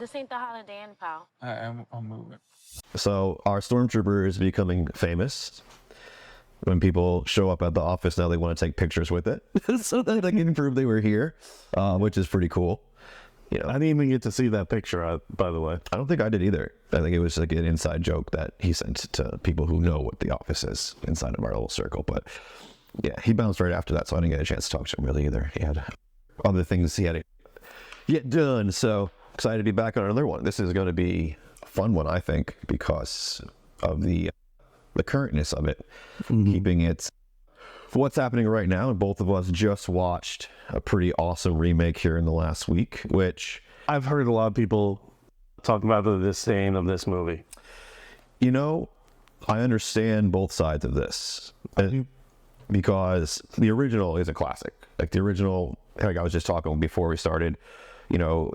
This ain't the Holiday Inn, pal. I'm moving. So our stormtrooper is becoming famous. When people show up at the office now, they want to take pictures with it, so that they can prove they were here, which is pretty cool. You know, I didn't even get to see that picture, by the way. I don't think I did either. I think it was like an inside joke that he sent to people who know what the office is inside of our little circle. But yeah, he bounced right after that, so I didn't get a chance to talk to him really either. He had other things he had to get done. So excited to be back on another one. This is going to be a fun one, I think, because of the currentness of it, keeping it for what's happening right now. And both of us just watched a pretty awesome remake here in the last week, which I've heard a lot of people talk about the disdain of this movie. You know, I understand both sides of this because the original is a classic. Like the original, like I was just talking before we started, you know,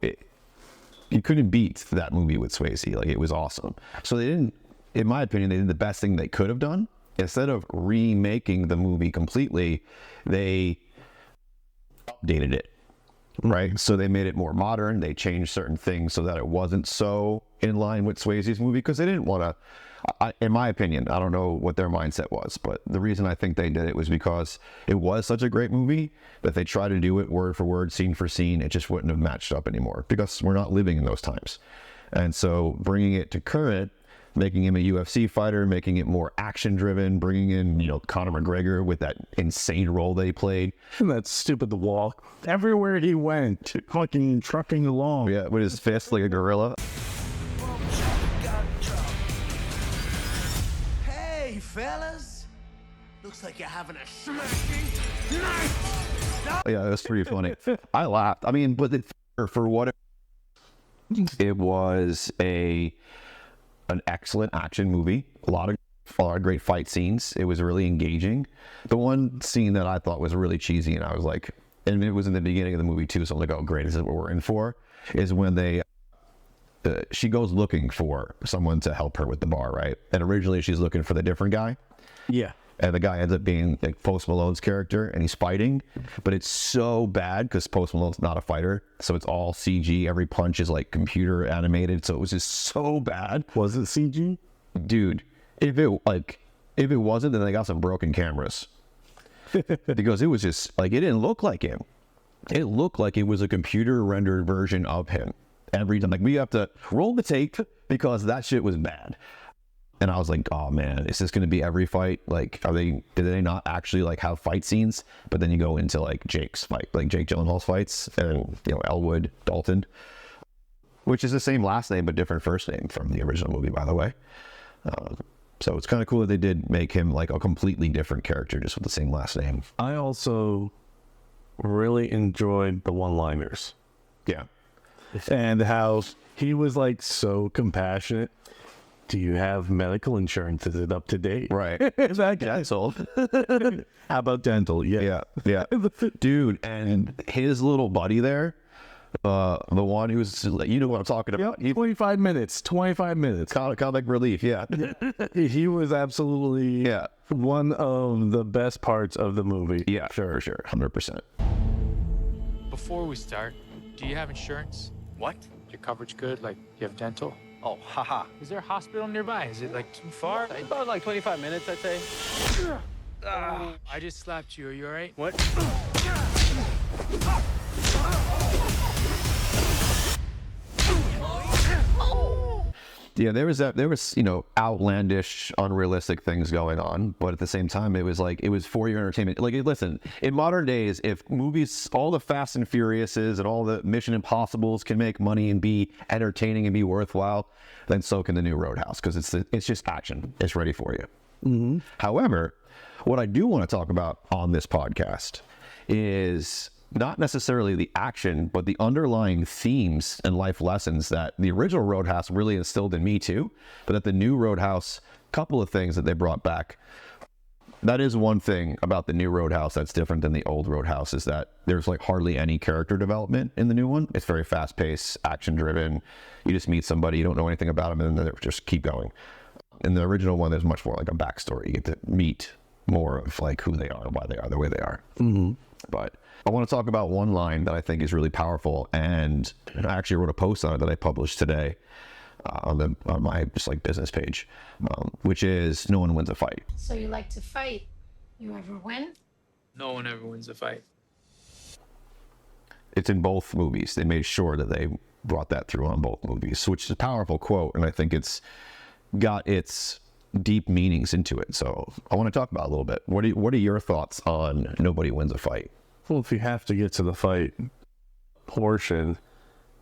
you couldn't beat that movie with Swayze. Like it was awesome. So they didn't, in my opinion, they did the best thing they could have done. Instead of remaking the movie completely, they updated it, right? So they made it more modern. They changed certain things so that it wasn't so in line with Swayze's movie, because they didn't want to, in my opinion, I don't know what their mindset was, but the reason I think they did it was because it was such a great movie that they tried to do it word for word, scene for scene. It just wouldn't have matched up anymore because we're not living in those times. And so bringing it to current, making him a UFC fighter, making it more action driven, bringing in, you know, Conor McGregor with that insane role they played. And that stupid walk. Everywhere he went, fucking trucking along. Yeah, with his fist like a gorilla. Hey, fellas. Looks like you're having a smacking night. Yeah, it was pretty funny. I laughed. I mean, but for what it was an excellent action movie, a lot of great fight scenes. It was really engaging. The one scene that I thought was really cheesy, and I was like, and it was in the beginning of the movie too, so I'm like, oh great, is this what we're in for? Is when she goes looking for someone to help her with the bar, right? And originally she's looking for the different guy. Yeah. And the guy ends up being like Post Malone's character, and he's fighting, but it's so bad because Post Malone's not a fighter, so it's all CG. Every punch is like computer animated, so it was just so bad. Was it CG? Dude, if it wasn't, then they got some broken cameras because it was just like, it didn't look like him. It looked like it was a computer rendered version of him every time. Like, we have to roll the tape because that shit was bad. And I was like, oh man, is this going to be every fight? Like, did they not actually like have fight scenes? But then you go into like Jake's fight, like Jake Gyllenhaal's fights, and you know, Elwood, Dalton, which is the same last name but different first name from the original movie, by the way. So it's kind of cool that they did make him like a completely different character just with the same last name. I also really enjoyed the one-liners. Yeah. And how he was like so compassionate. Do you have medical insurance? Is it up to date? Right. That guy. That's all. How about dental? Yeah. Dude, and his little buddy there, the one who's, you know what I'm talking about. Yep, 25 minutes. Comic relief, yeah. He was absolutely one of the best parts of the movie. Yeah, sure, 100%. Before we start, do you have insurance? What? Your coverage good? Like, you have dental? Oh, haha. Is there a hospital nearby? Is it like too far? About like 25 minutes, I'd say. I just slapped you. Are you all right? What? Yeah, there was, you know, outlandish, unrealistic things going on, but at the same time, it was for your entertainment. Like, listen, in modern days, if movies, all the Fast and Furiouses and all the Mission Impossibles can make money and be entertaining and be worthwhile, then so can the new Roadhouse, because it's just action. It's ready for you. Mm-hmm. However, what I do want to talk about on this podcast is not necessarily the action, but the underlying themes and life lessons that the original Roadhouse really instilled in me too, but that the new Roadhouse, couple of things that they brought back. That is one thing about the new Roadhouse that's different than the old Roadhouse, is that there's like hardly any character development in the new one. It's very fast paced, action driven. You just meet somebody, you don't know anything about them, and then they just keep going. In the original one, there's much more like a backstory. You get to meet more of like who they are and why they are the way they are. Mm-hmm. But I want to talk about one line that I think is really powerful, and I actually wrote a post on it that I published today on my just like business page, which is no one wins a fight. So you like to fight. You ever win? No one ever wins a fight. It's in both movies. They made sure that they brought that through on both movies, which is a powerful quote, and I think it's got its deep meanings into it. So I want to talk about it a little bit. What are your thoughts on nobody wins a fight? Well, if you have to get to the fight portion,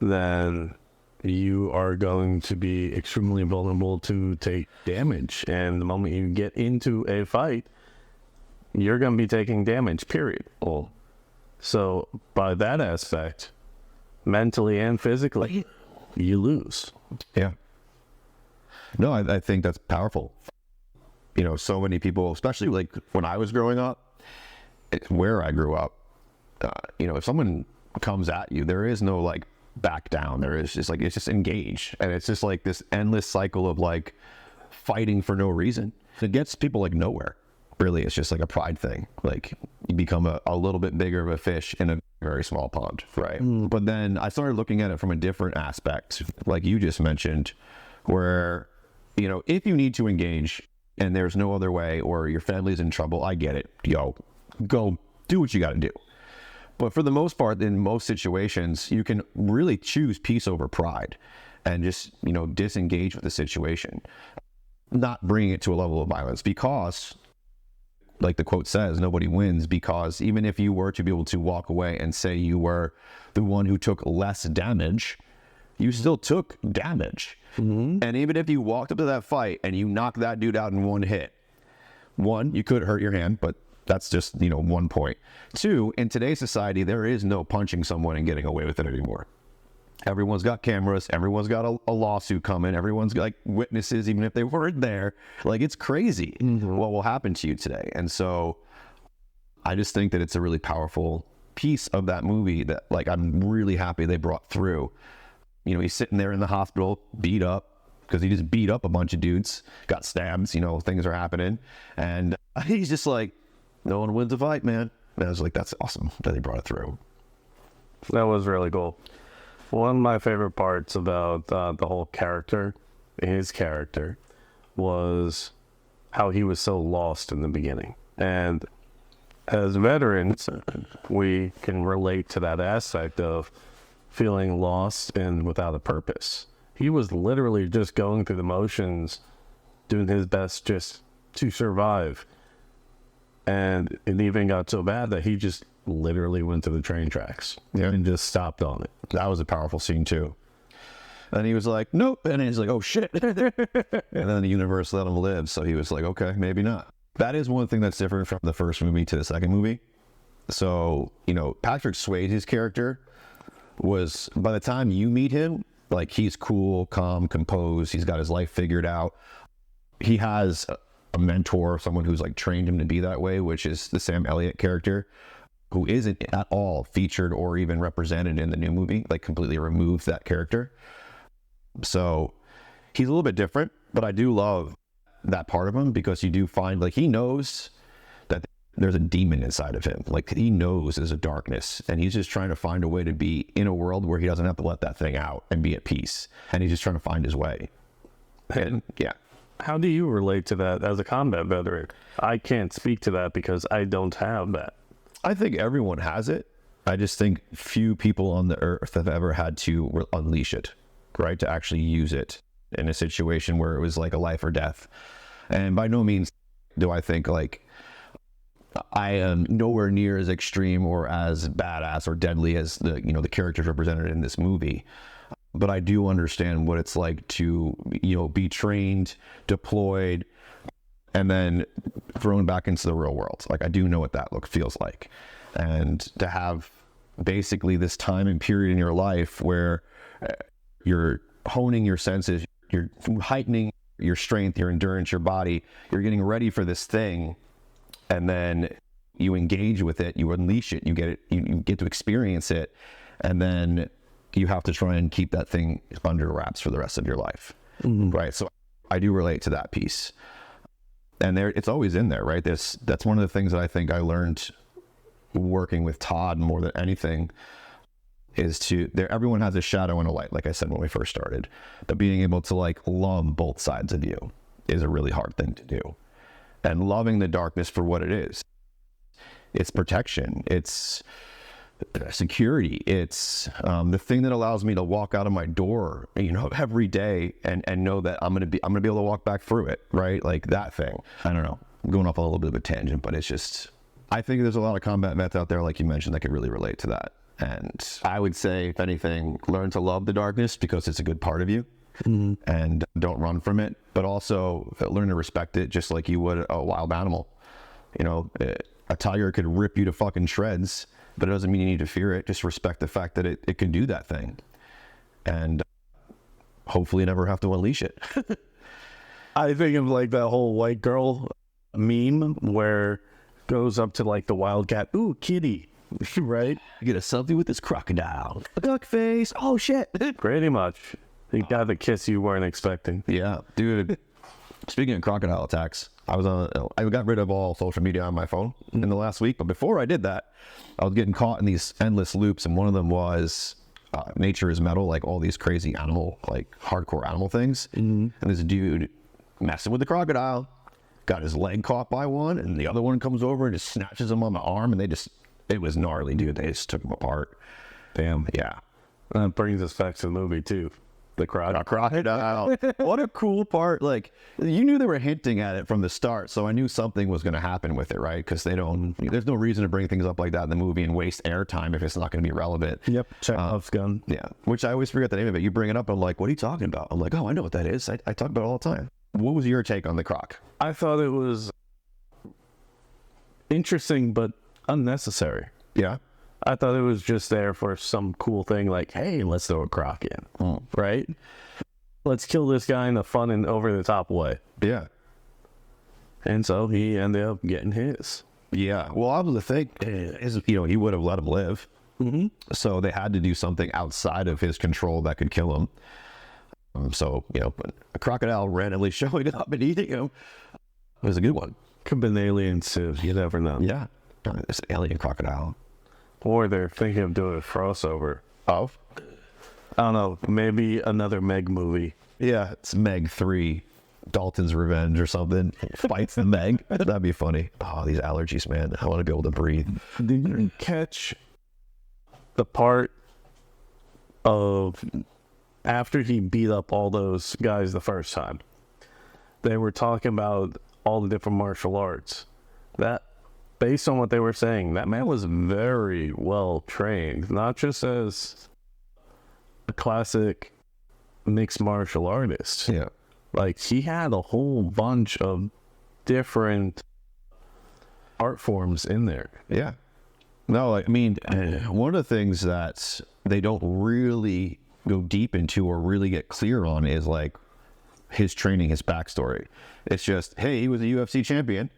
then you are going to be extremely vulnerable to take damage. And the moment you get into a fight, you're going to be taking damage, period. Well, so by that aspect, mentally and physically, you lose. Yeah. No, I think that's powerful. You know, so many people, especially like when I was growing up, where I grew up, you know, if someone comes at you, there is no like back down. There is just like, it's just engage. And it's just like this endless cycle of like fighting for no reason. It gets people like nowhere. Really, it's just like a pride thing. Like you become a little bit bigger of a fish in a very small pond, right? But then I started looking at it from a different aspect, like you just mentioned, where, you know, if you need to engage and there's no other way, or your family's in trouble, I get it. Yo, go do what you got to do. But for the most part, in most situations, you can really choose peace over pride and just, you know, disengage with the situation, not bringing it to a level of violence, because like the quote says, nobody wins, because even if you were to be able to walk away and say you were the one who took less damage, you still took damage. And even if you walked up to that fight and you knocked that dude out in one hit, one, you could hurt your hand, but that's just, you know, 1 point. Two, in today's society, there is no punching someone and getting away with it anymore. Everyone's got cameras. Everyone's got a lawsuit coming. Everyone's got like witnesses, even if they weren't there. Like, it's crazy what will happen to you today. And so I just think that it's a really powerful piece of that movie that, like, I'm really happy they brought through. You know, he's sitting there in the hospital, beat up, because he just beat up a bunch of dudes, got stabs, you know, things are happening. And he's just like, no one wins a fight, man. And I was like, that's awesome that they brought it through. That was really cool. One of my favorite parts about the whole character, his character, was how he was so lost in the beginning. And as veterans, we can relate to that aspect of feeling lost and without a purpose. He was literally just going through the motions, doing his best just to survive. And it even got so bad that he just literally went to the train tracks and just stopped on it. That was a powerful scene too. And he was like, nope. And he's like, oh shit. And then the universe let him live. So he was like, okay, maybe not. That is one thing that's different from the first movie to the second movie. So, you know, Patrick Swayze's character was, by the time you meet him, like, he's cool, calm, composed. He's got his life figured out. He has a mentor, someone who's like trained him to be that way, which is the Sam Elliott character, who isn't at all featured or even represented in the new movie, like completely removed that character. So he's a little bit different, but I do love that part of him, because you do find, like, he knows that there's a demon inside of him. Like, he knows there's a darkness, and he's just trying to find a way to be in a world where he doesn't have to let that thing out and be at peace. And he's just trying to find his way. And yeah. How do you relate to that as a combat veteran? I can't speak to that because I don't have that. I think everyone has it. I just think few people on the earth have ever had to unleash it, right? To actually use it in a situation where it was like a life or death. And by no means do I think like I am nowhere near as extreme or as badass or deadly as the, you know, the characters represented in this movie. But I do understand what it's like to, you know, be trained, deployed, and then thrown back into the real world. Like, I do know what that feels like. And to have basically this time and period in your life where you're honing your senses, you're heightening your strength, your endurance, your body, you're getting ready for this thing, and then you engage with it, you unleash it, you get to experience it, and then you have to try and keep that thing under wraps for the rest of your life. Right? So I do relate to that piece. And it's always in there, right? That's one of the things that I think I learned working with Todd more than anything is everyone has a shadow and a light, like I said when we first started. But being able to like love both sides of you is a really hard thing to do. And loving the darkness for what it is. It's protection. It's security. It's the thing that allows me to walk out of my door, every day and know that I'm gonna be able to walk back through it, right? Like that thing. I don't know. I'm going off on a little bit of a tangent, but it's just, I think there's a lot of combat vets out there, like you mentioned, that could really relate to that. And I would say, if anything, learn to love the darkness because it's a good part of you, and don't run from it. But also learn to respect it, just like you would a wild animal. A tiger could rip you to fucking shreds, but it doesn't mean you need to fear it. Just respect the fact that it can do that thing, and hopefully never have to unleash it. I think of like that whole white girl meme where goes up to like the wildcat, ooh, kitty. Right? Get a selfie with this crocodile. A duck face. Oh shit. Pretty much. He got the kiss you weren't expecting. Yeah, dude. Speaking of crocodile attacks, I got rid of all social media on my phone in the last week. But before I did that, I was getting caught in these endless loops, and one of them was nature is metal, like all these crazy animal, like hardcore animal things. And this dude messing with the crocodile, got his leg caught by one, and the other one comes over and just snatches him on the arm, and it was gnarly, dude. They just took him apart. Damn. Yeah. That brings us back to the movie, too. The crocodile. What a cool part. Like, you knew they were hinting at it from the start, so I knew something was going to happen with it, right? Because there's no reason to bring things up like that in the movie and waste airtime if it's not going to be relevant. Yep. Chekhov's gun. Yeah. Which I always forget the name of it. You bring it up, I'm like, what are you talking about? I'm like, oh, I know what that is. I talk about it all the time. What was your take on the croc? I thought it was interesting, but unnecessary. Yeah. I thought it was just there for some cool thing, like, hey, let's throw a croc in, right? Let's kill this guy in a fun and over-the-top way. Yeah. And so he ended up getting his. Yeah. Well, I was the thing is, he would have let him live. So they had to do something outside of his control that could kill him. So, a crocodile randomly showing up and eating him was a good one. Could have been aliens too. You never know. Yeah. It's an alien crocodile. Or they're thinking of doing a crossover. Oh? I don't know. Maybe another Meg movie. Yeah, it's Meg 3. Dalton's Revenge or something. Fights the Meg. That'd be funny. Oh, these allergies, man. I want to be able to breathe. Did you catch the part of after he beat up all those guys the first time? They were talking about all the different martial arts. That, based on what they were saying, that man was very well trained, not just as a classic mixed martial artist. Yeah. Like, he had a whole bunch of different art forms in there. Yeah. No, I mean, one of the things that they don't really go deep into or really get clear on is like his training, his backstory. It's just, hey, he was a UFC champion.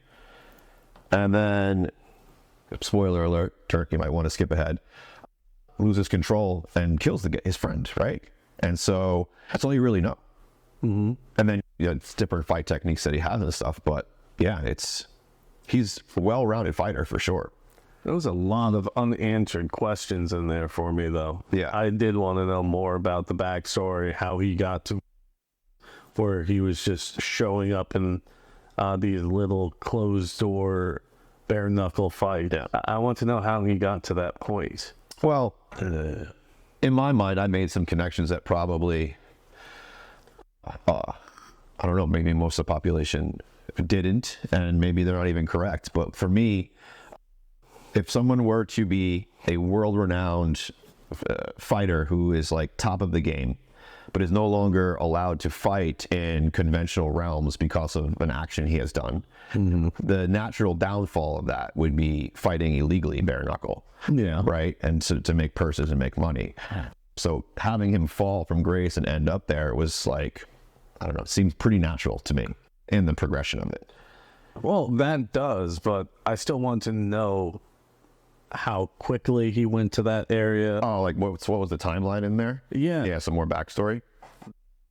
And then, spoiler alert, Turk, you might want to skip ahead, loses control and kills his friend, right? And so that's all you really know. And then it's different fight techniques that he has and stuff. But yeah, he's a well-rounded fighter for sure. There was a lot of unanswered questions in there for me, though. Yeah. I did want to know more about the backstory, how he got to where he was just showing up in these little closed-door, bare-knuckle fights. Yeah. I want to know how he got to that point. Well, in my mind, I made some connections that probably, I don't know, maybe most of the population didn't, and maybe they're not even correct. But for me, if someone were to be a world-renowned fighter who is like top of the game, but is no longer allowed to fight in conventional realms because of an action he has done, the natural downfall of that would be fighting illegally bare knuckle. Yeah. Right? And so to make purses and make money. So having him fall from grace and end up there was like, I don't know, it seems pretty natural to me in the progression of it. Well, that does, but I still want to know how quickly he went to that area. Oh, like what was the timeline in there? Yeah. Yeah, some more backstory.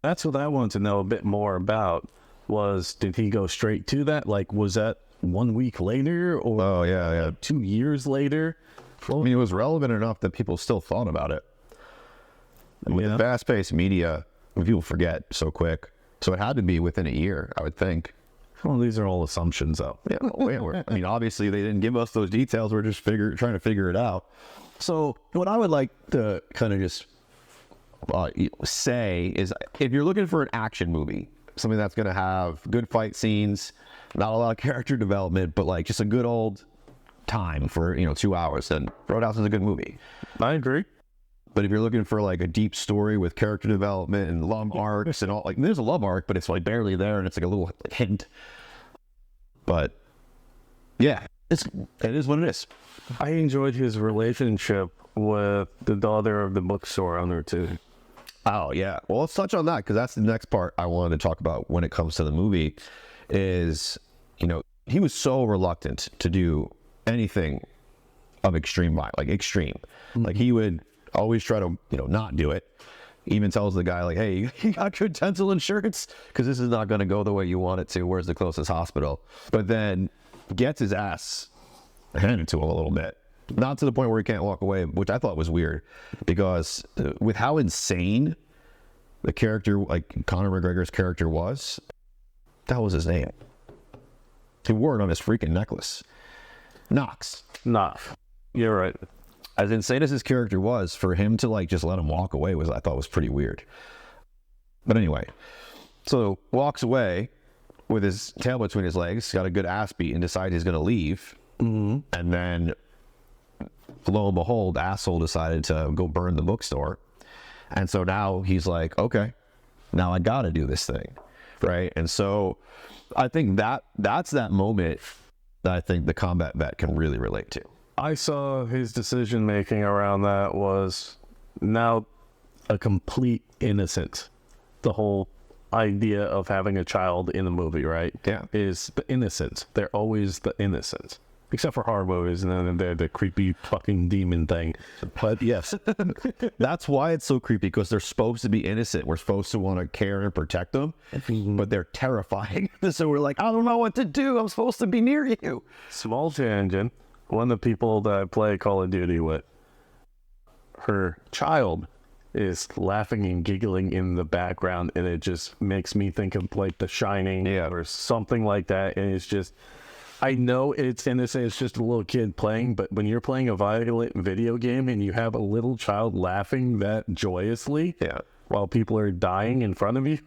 That's what I wanted to know a bit more about. Did he go straight to that? Like, was that 1 week later or Oh yeah. 2 years later. I mean, it was relevant enough that people still thought about it. With Yeah. fast-paced media, people forget so quick. So it had to be within a year, I would think. Well, these are all assumptions, though. Yeah, I mean, obviously they didn't give us those details. We're just trying to figure it out. So what I would like to kind of just say is, if you're looking for an action movie, something that's going to have good fight scenes, not a lot of character development, but like just a good old time for 2 hours, then Roadhouse is a good movie. I agree. But if you're looking for like a deep story with character development and love arcs and all, like there's a love arc, but it's like barely there, and it's like a little hint. But yeah, it is what it is. I enjoyed his relationship with the daughter of the bookstore owner too. Oh yeah. Well, let's touch on that, because that's the next part I wanted to talk about when it comes to the movie. Is he was so reluctant to do anything of extreme violence, like extreme. Like he would always try to not do it. He even tells the guy like, hey, you got good dental insurance, because this is not going to go the way you want it to. Where's the closest hospital? But then gets his ass handed to him a little bit, not to the point where he can't walk away, which I thought was weird, because with how insane the character, like Conor McGregor's character was, that was his name. He wore it on his freaking necklace. Knox. Nah, you're right. As insane as his character was, for him to like just let him walk away I thought was pretty weird. But anyway, so walks away with his tail between his legs, got a good ass beat, and decides he's going to leave. And then, lo and behold, asshole decided to go burn the bookstore. And so now he's like, okay, now I got to do this thing, right? And so I think that's that moment that I think the combat vet can really relate to. I saw his decision making around that was now a complete innocent. The whole idea of having a child in a movie, right? Yeah. Is the innocent. They're always the innocent. Except for horror movies, and then they're the creepy fucking demon thing. But yes, that's why it's so creepy, because they're supposed to be innocent. We're supposed to want to care and protect them, but they're terrifying. So we're like, I don't know what to do. I'm supposed to be near you. Small tangent. One of the people that I play Call of Duty with, her child is laughing and giggling in the background, and it just makes me think of like The Shining or something like that. And it's just, I know it's innocent, it's just a little kid playing, but when you're playing a violent video game and you have a little child laughing that joyously while people are dying in front of you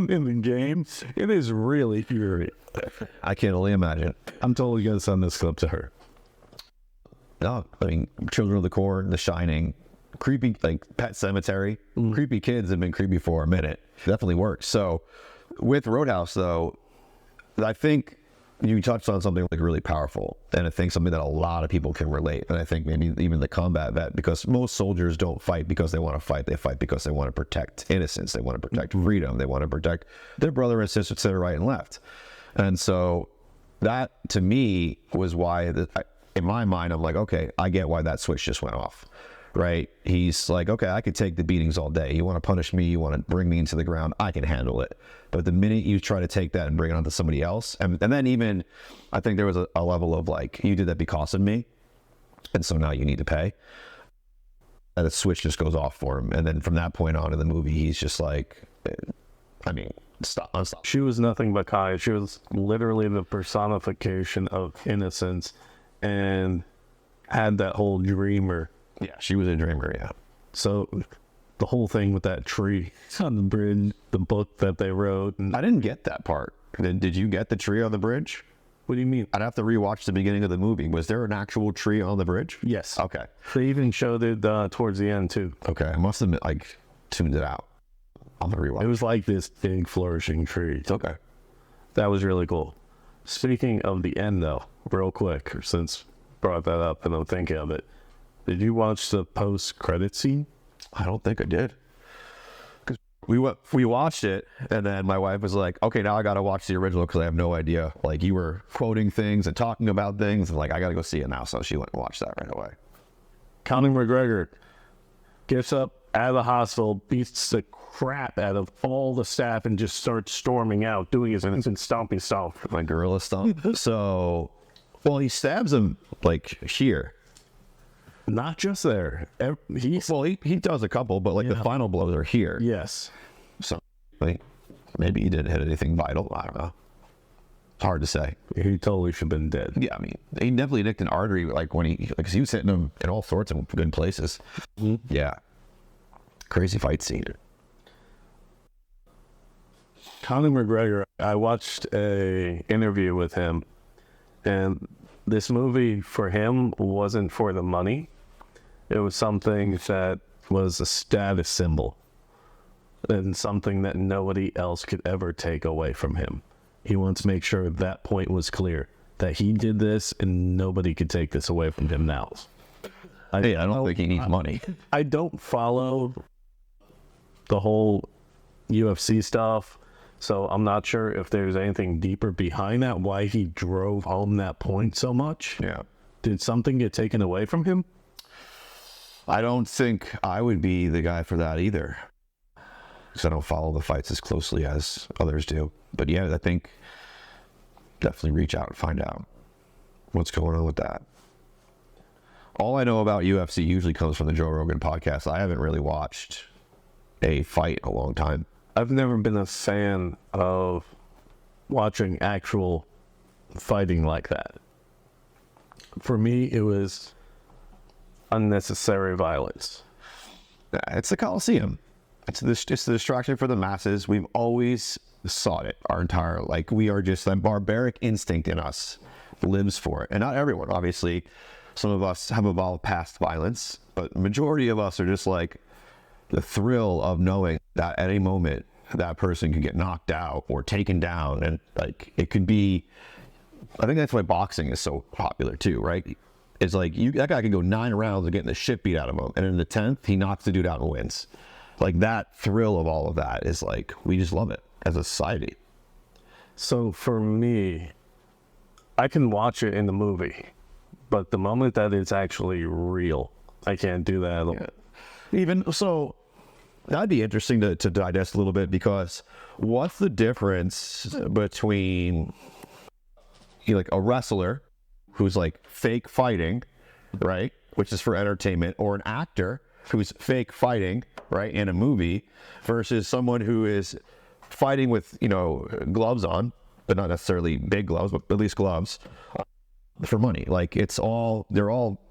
in the game, it is really eerie. I can only imagine. I'm totally going to send this clip to her. No, I mean, Children of the Corn, The Shining, creepy, like Pet Cemetery. Creepy kids have been creepy for a minute. Definitely works. So with Roadhouse, though, I think you touched on something like really powerful, and I think something that a lot of people can relate. And I think maybe even the combat vet, because most soldiers don't fight because they want to fight. They fight because they want to protect innocence. They want to protect freedom. They want to protect their brother and sister to the right and left. And so that, to me, was why, in my mind, I'm like, okay, I get why that switch just went off. Right? He's like, okay, I could take the beatings all day. You want to punish me, you want to bring me into the ground, I can handle it. But the minute you try to take that and bring it onto somebody else, and then even, I think there was a level of like, you did that because of me, and so now you need to pay. And the switch just goes off for him. And then from that point on in the movie, he's just like, I mean, unstop. She was nothing but kind. She was literally the personification of innocence, and had that whole dreamer. Yeah, she was a dreamer, yeah. So the whole thing with that tree on the bridge, the book that they wrote. And I didn't get that part. Did you get the tree on the bridge? What do you mean? I'd have to rewatch the beginning of the movie. Was there an actual tree on the bridge? Yes. Okay. They even showed it towards the end too. Okay, I must have like tuned it out. I'm gonna rewatch. It was like this big flourishing tree. Okay. That was really cool. Speaking of the end though, real quick, since brought that up and I'm thinking of it. Did you watch the post-credit scene? I don't think I did. Because we watched it, and then my wife was like, okay, now I got to watch the original because I have no idea. Like, you were quoting things and talking about things, and like, I got to go see it now. So she went and watched that right away. Conor McGregor gets up out of the hospital, beats the crap out of all the staff, and just starts storming out, doing his innocent stompy stomp. My gorilla stomp. So, well, he stabs him like here. Not just there. He does a couple, but like the final blows are here. Yes. So like, maybe he didn't hit anything vital. I don't know. It's hard to say. He totally should have been dead. Yeah, I mean, he definitely nicked an artery, like when he, like, 'cause he was hitting him in all sorts of good places. Mm-hmm. Yeah. Crazy fight scene. Conor McGregor, I watched a interview with him, and this movie for him wasn't for the money. It was something that was a status symbol and something that nobody else could ever take away from him. He wants to make sure that point was clear, that he did this and nobody could take this away from him now. I don't think he needs money. I don't follow the whole UFC stuff, so I'm not sure if there's anything deeper behind that, why he drove home that point so much. Yeah. Did something get taken away from him? I don't think I would be the guy for that either, because I don't follow the fights as closely as others do. But yeah, I think definitely reach out and find out what's going on with that. All I know about UFC usually comes from the Joe Rogan podcast. I haven't really watched a fight in a long time. I've never been a fan of watching actual fighting like that. For me, it was unnecessary violence. It's the Coliseum. It's the distraction for the masses. We've always sought it our entire, like, we are just, that barbaric instinct in us lives for it. And not everyone, obviously. Some of us have evolved past violence, but the majority of us are just like the thrill of knowing that at any moment that person can get knocked out or taken down. And like, it could be, I think that's why boxing is so popular too, right? It's like, that guy could go 9 rounds and getting the shit beat out of him, and in the 10th he knocks the dude out and wins. Like, that thrill of all of that is like, we just love it as a society. So for me, I can watch it in the movie, but the moment that it's actually real, I can't do that at all. Yeah. Even so, that'd be interesting to digest a little bit, because what's the difference between, you know, like a wrestler who's like fake fighting, right, which is for entertainment, or an actor who's fake fighting, right, in a movie, versus someone who is fighting with, you know, gloves on, but not necessarily big gloves, but at least gloves, for money. Like, they're all,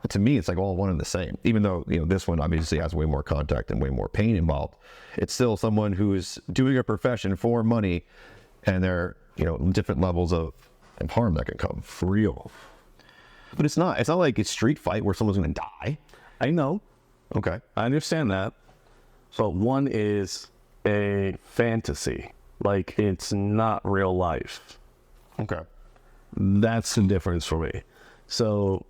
to me, it's like all one and the same. Even though, you know, this one obviously has way more contact and way more pain involved, it's still someone who's doing a profession for money, and there are, you know, different levels of harm that can come for real. But it's not like it's street fight where someone's going to die. I know. Okay. I understand that. But one is a fantasy. Like, it's not real life. Okay. That's the difference for me. So,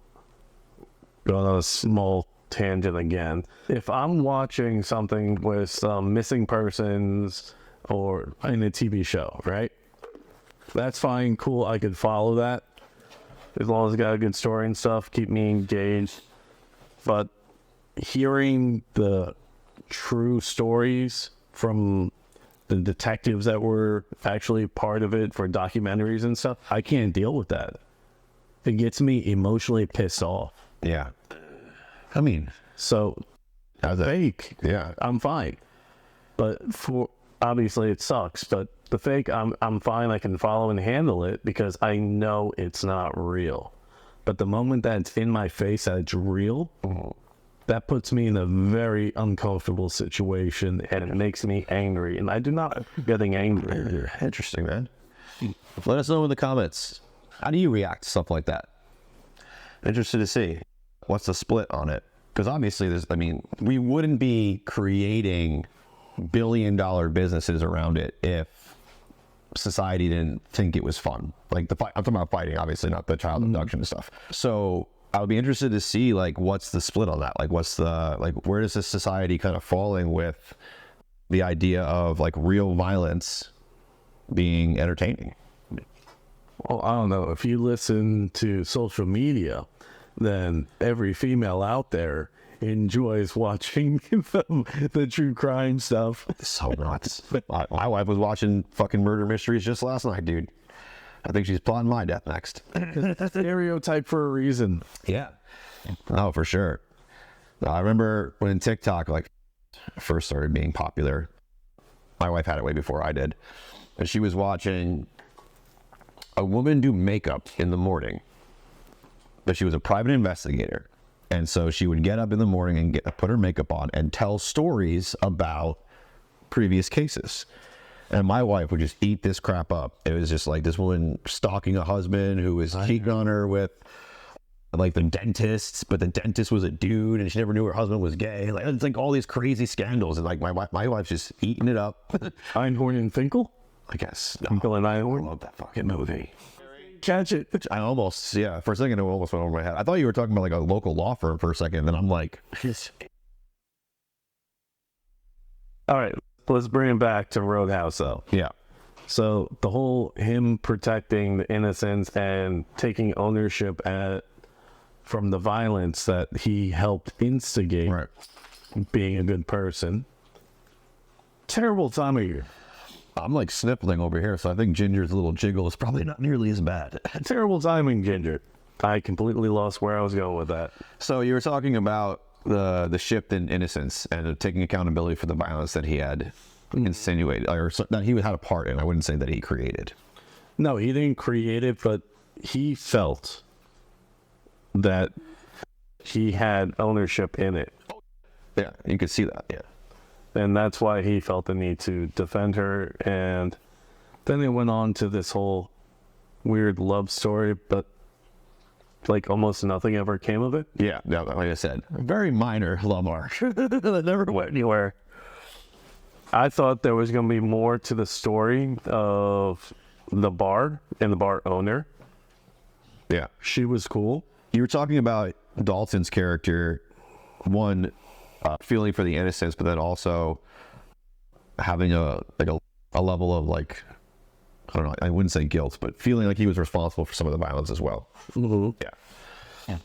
going on a small tangent again. If I'm watching something with some missing persons or in a TV show, right? That's fine, cool. I could follow that as long as it got a good story and stuff, keep me engaged. But hearing the true stories from the detectives that were actually part of it for documentaries and stuff, I can't deal with that. It gets me emotionally pissed off. Yeah. I mean, so fake, yeah, I'm fine. But for obviously it sucks, but the fake, I'm fine. I can follow and handle it because I know it's not real. But the moment that it's in my face that it's real, that puts me in a very uncomfortable situation, and it makes me angry. And I do not getting angry. Interesting, man. Let us know in the comments. How do you react to stuff like that? Interested to see what's the split on it. Because obviously, we wouldn't be creating billion-dollar businesses around it if society didn't think it was fun. Like, I'm talking about fighting, obviously, not the child abduction and stuff. So I would be interested to see, like, what's the split on that? Like, where does this society kind of falling with the idea of, like, real violence being entertaining? Well, I don't know. If you listen to social media, then every female out there enjoys watching the true crime stuff. So nuts. My wife was watching fucking murder mysteries just last night, dude. I think she's plotting my death next. Stereotype for a reason. Yeah. Oh, for sure. I remember when TikTok like first started being popular. My wife had it way before I did. And she was watching a woman do makeup in the morning. But she was a private investigator. And so she would get up in the morning and put her makeup on and tell stories about previous cases. And my wife would just eat this crap up. It was just like this woman stalking a husband who was cheating on her with like the dentist, but the dentist was a dude and she never knew her husband was gay. Like it's like all these crazy scandals. And like my wife's just eating it up. Einhorn and Finkel? I guess. Finkel and I Einhorn? love that fucking movie. Catch it. I almost, yeah, for a second it almost went over my head. I thought you were talking about like a local law firm for a second, and then I'm like, all right, let's bring it back to Roadhouse though. yeah. So the whole him protecting the innocents and taking ownership from the violence that he helped instigate, Right. being a good person. Terrible time of year. I'm like sniffling over here, so I think Ginger's little jiggle is probably not nearly as bad. Terrible timing, Ginger. I completely lost where I was going with that. So you were talking about the shift in Innocence and taking accountability for the violence that he had insinuated, or that he had a part in. I wouldn't say that he created. No, he didn't create it, but he felt that he had ownership in it. Yeah, you could see that, yeah. And that's why he felt the need to defend her. And then it went on to this whole weird love story, but like almost nothing ever came of it. Yeah, like I said, very minor love arc that never went anywhere. I thought there was going to be more to the story of the bar and the bar owner. Yeah. She was cool. You were talking about Dalton's character, one, feeling for the innocents, but then also having a level of like, I don't know, I wouldn't say guilt, but feeling like he was responsible for some of the violence as well. Mm-hmm. Yeah.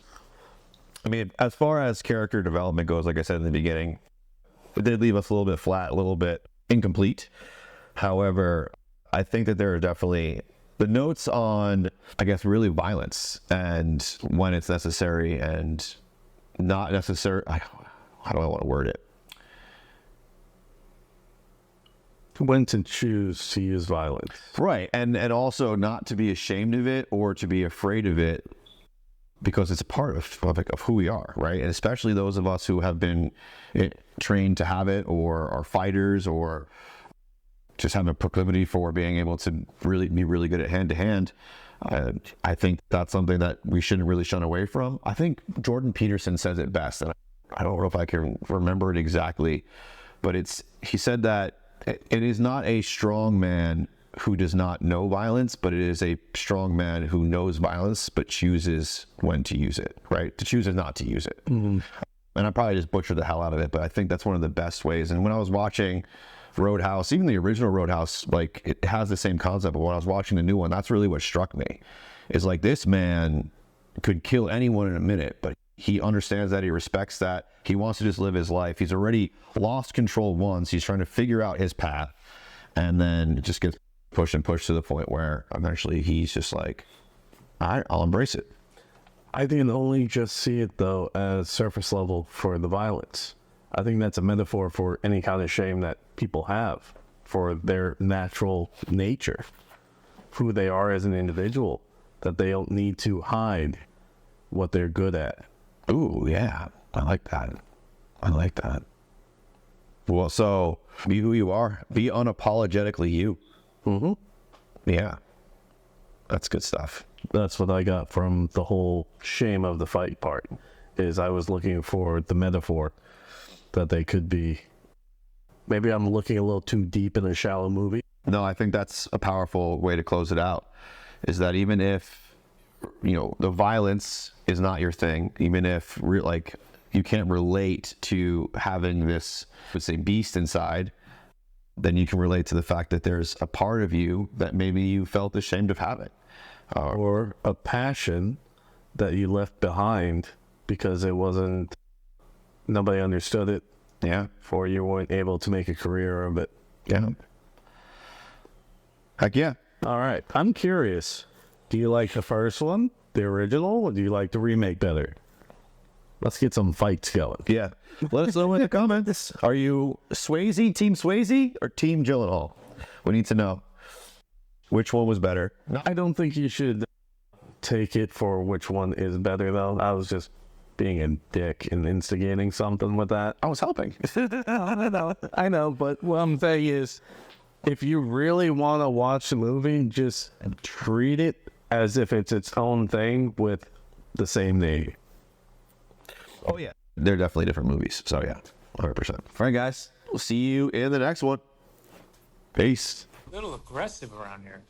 I mean, as far as character development goes, like I said in the beginning, it did leave us a little bit flat, a little bit incomplete. However, I think that there are definitely the notes on, I guess, really violence and when it's necessary and not necessary. How do I want to word it? When to choose to use violence. Right. And also not to be ashamed of it or to be afraid of it, because it's a part of who we are, right? And especially those of us who have been trained to have it, or are fighters, or just have a proclivity for being able to be really good at hand-to-hand. I think that's something that we shouldn't really shun away from. I think Jordan Peterson says it best, and I don't know if I can remember it exactly, but he said that it is not a strong man who does not know violence, but it is a strong man who knows violence but chooses when to use it, right? To choose not to use it. Mm-hmm. And I probably just butchered the hell out of it, but I think that's one of the best ways. And when I was watching Roadhouse, even the original Roadhouse, like it has the same concept, but when I was watching the new one, that's really what struck me. Is like, this man could kill anyone in a minute, but he understands that, he respects that, he wants to just live his life. He's already lost control once, he's trying to figure out his path, and then it just gets pushed and pushed to the point where eventually he's just like, all right, I'll embrace it. I can only just see it though as surface level for the violence. I think that's a metaphor for any kind of shame that people have for their natural nature, who they are as an individual, that they don't need to hide what they're good at. Ooh, yeah. I like that. I like that. Well, so be who you are. Be unapologetically you. Mm-hmm. Yeah. That's good stuff. That's what I got from the whole shame of the fight part, is I was looking for the metaphor that they could be. Maybe I'm looking a little too deep in a shallow movie. No, I think that's a powerful way to close it out, is that even if, the violence is not your thing, even if you can't relate to having this, let's say, beast inside, then you can relate to the fact that there's a part of you that maybe you felt ashamed of having. Or a passion that you left behind because it wasn't nobody understood it, Yeah. or you weren't able to make a career of it. Yeah. Heck yeah. All right. I'm curious. Do you like the first one, the original, or do you like the remake better? Let's get some fights going. Yeah. Let us know in the comments. Are you Swayze, Team Swayze, or Team Gyllenhaal? We need to know which one was better. I don't think you should take it for which one is better, though. I was just being a dick and instigating something with that. I was helping. I know, but what I'm saying is, if you really want to watch the movie, just treat it as if it's its own thing with the same name. Oh, yeah. They're definitely different movies. So, yeah, 100%. All right, guys. We'll see you in the next one. Peace. A little aggressive around here.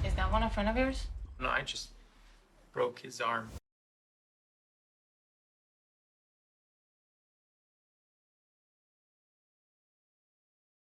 Is that one a friend of yours? No, I just broke his arm.